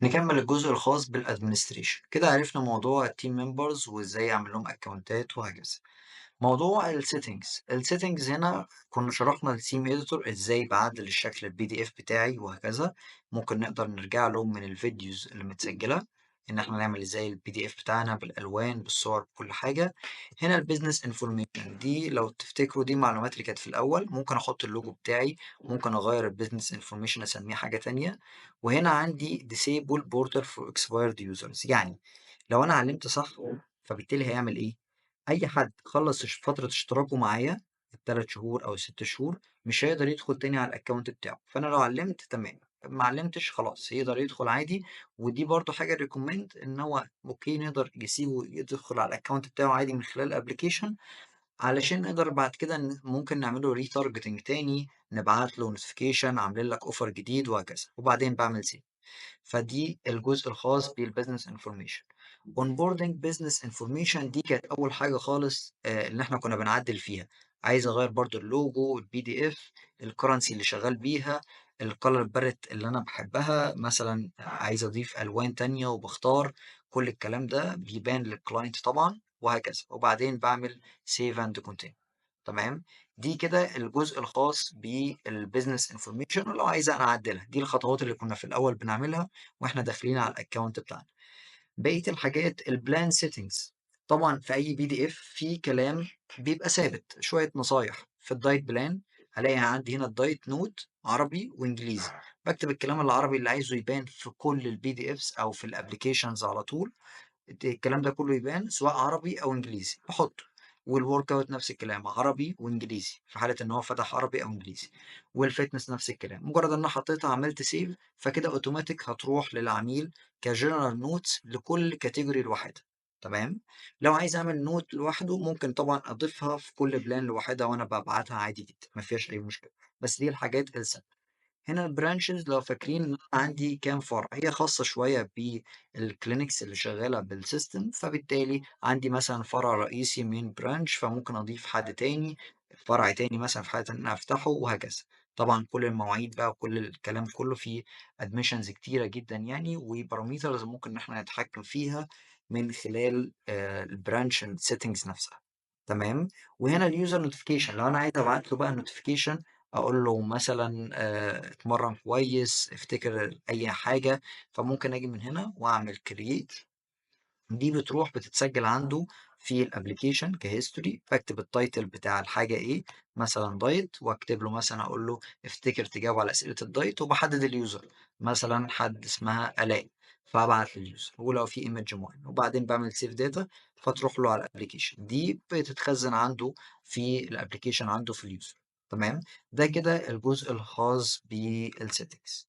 نكمل الجزء الخاص بالادمنستريشن. كده عرفنا موضوع التيم ممبرز وازاي اعمل لهم اكونتات وهكذا. موضوع السيتنجز هنا كنا شرحنا الثيم اديتور ازاي بعدل الشكل البي دي اف بتاعي وهكذا. ممكن نقدر نرجع له من الفيديوز اللي متسجله ان احنا نعمل ازاي البي دي اف بتاعنا بالالوان بالصور بكل حاجه. هنا البيزنس انفورميشن دي لو تفتكروا دي معلومات اللي كانت في الاول، ممكن احط اللوجو بتاعي، ممكن اغير البيزنس انفورميشن اسميه حاجه تانية. وهنا عندي disable border for expired users، يعني لو انا علمت صح فبالتالي هيعمل ايه؟ اي حد خلص فتره اشتراكه معايا الثلاث شهور او الست شهور مش هيقدر يدخل تاني على الاكونت بتاعه. فانا لو علمت تمام، ما علمتش خلاص يقدر يدخل عادي. ودي برضو حاجه ريكومند ان هو اوكي نقدر يسيبه يدخل على الاكونت بتاعه عادي من خلال الابلكيشن، علشان نقدر بعد كده ممكن نعمله ريتارجتنج تاني، نبعت له نوتيفيكيشن عاملين لك اوفر جديد وهكذا، وبعدين بعمل سيف. فدي الجزء الخاص بالبيزنس انفورميشن. اونبوردنج بيزنس انفورميشن دي كانت اول حاجه خالص اللي احنا كنا بنعدل فيها. عايز اغير برضو اللوجو، البي دي اف، الكرنسي اللي شغال بيها، الكالر باليت اللي انا بحبها مثلا، عايز اضيف الوان تانية وبختار. كل الكلام ده بيبان للكلاينت طبعا وهكذا، وبعدين بعمل سيف اند كونتينيو. تمام. دي كده الجزء الخاص بالبيزنس انفورميشن، ولو عايز انا اعدلها دي الخطوات اللي كنا في الاول بنعملها واحنا داخلين على الاكونت بتاعنا. بقيه الحاجات البلان سيتنجز. طبعا في اي بي دي اف في كلام بيبقى ثابت، شويه نصايح في الدايت بلان. هلاقي عندي هنا الدايت نوت عربي وانجليزي، بكتب الكلام العربي اللي عايزه يبان في كل البي دي افس او في الابليكيشنز على طول. الكلام ده كله يبان سواء عربي او انجليزي بحطه. والورك اوت نفس الكلام عربي وانجليزي في حاله ان هو فتح عربي او انجليزي. والفتنس نفس الكلام، مجرد ان انا حطيتها عملت سيف فكده اوتوماتيك هتروح للعميل كجنرال نوتس لكل كاتيجوري لوحدها. تمام. لو عايز اعمل نوت لوحده ممكن طبعا اضيفها في كل بلان لوحدها وانا ببعتها عادي جدا، ما فيهاش اي مشكله. بس دي الحاجات الثابته. هنا البرانشز لو فاكرين إن أنا عندي كام فرع، هي خاصة شوية بالكلينكس اللي شغالة بالسيستم، فبالتالي عندي مثلا فرع رئيسي من برانش فممكن أضيف حد تاني، فرع تاني مثلا في حالة إن أنا أفتحه وهكذا. طبعا كل المواعيد بقى وكل الكلام كله فيه ادميشنز كتيرة جدا يعني، وباراميترز ممكن إن احنا نتحكم فيها من خلال البرانش سيتنجز نفسها. تمام. وهنا اليوزر نوتيفيكيشن لو أنا عايز أبعت له بقى نوتيفيكيشن، اقول له مثلا اتمرن كويس، افتكر اي حاجه، فممكن اجي من هنا واعمل كرييت. دي بتروح بتتسجل عنده في الابليكيشن كهيستوري. بكتب التايتل بتاع الحاجه ايه، مثلا دايت، واكتب له مثلا اقول له افتكر تجاوب على اسئله الدايت، وبحدد اليوزر مثلا حد اسمها الاء، فابعت لليوزر ولو في ايمج معين، وبعدين بعمل سيف داتا فتروح له على الابليكيشن. دي بتتخزن عنده في الابليكيشن عنده في اليوزر. تمام. ده كده الجزء الخاص بالسيتنجز.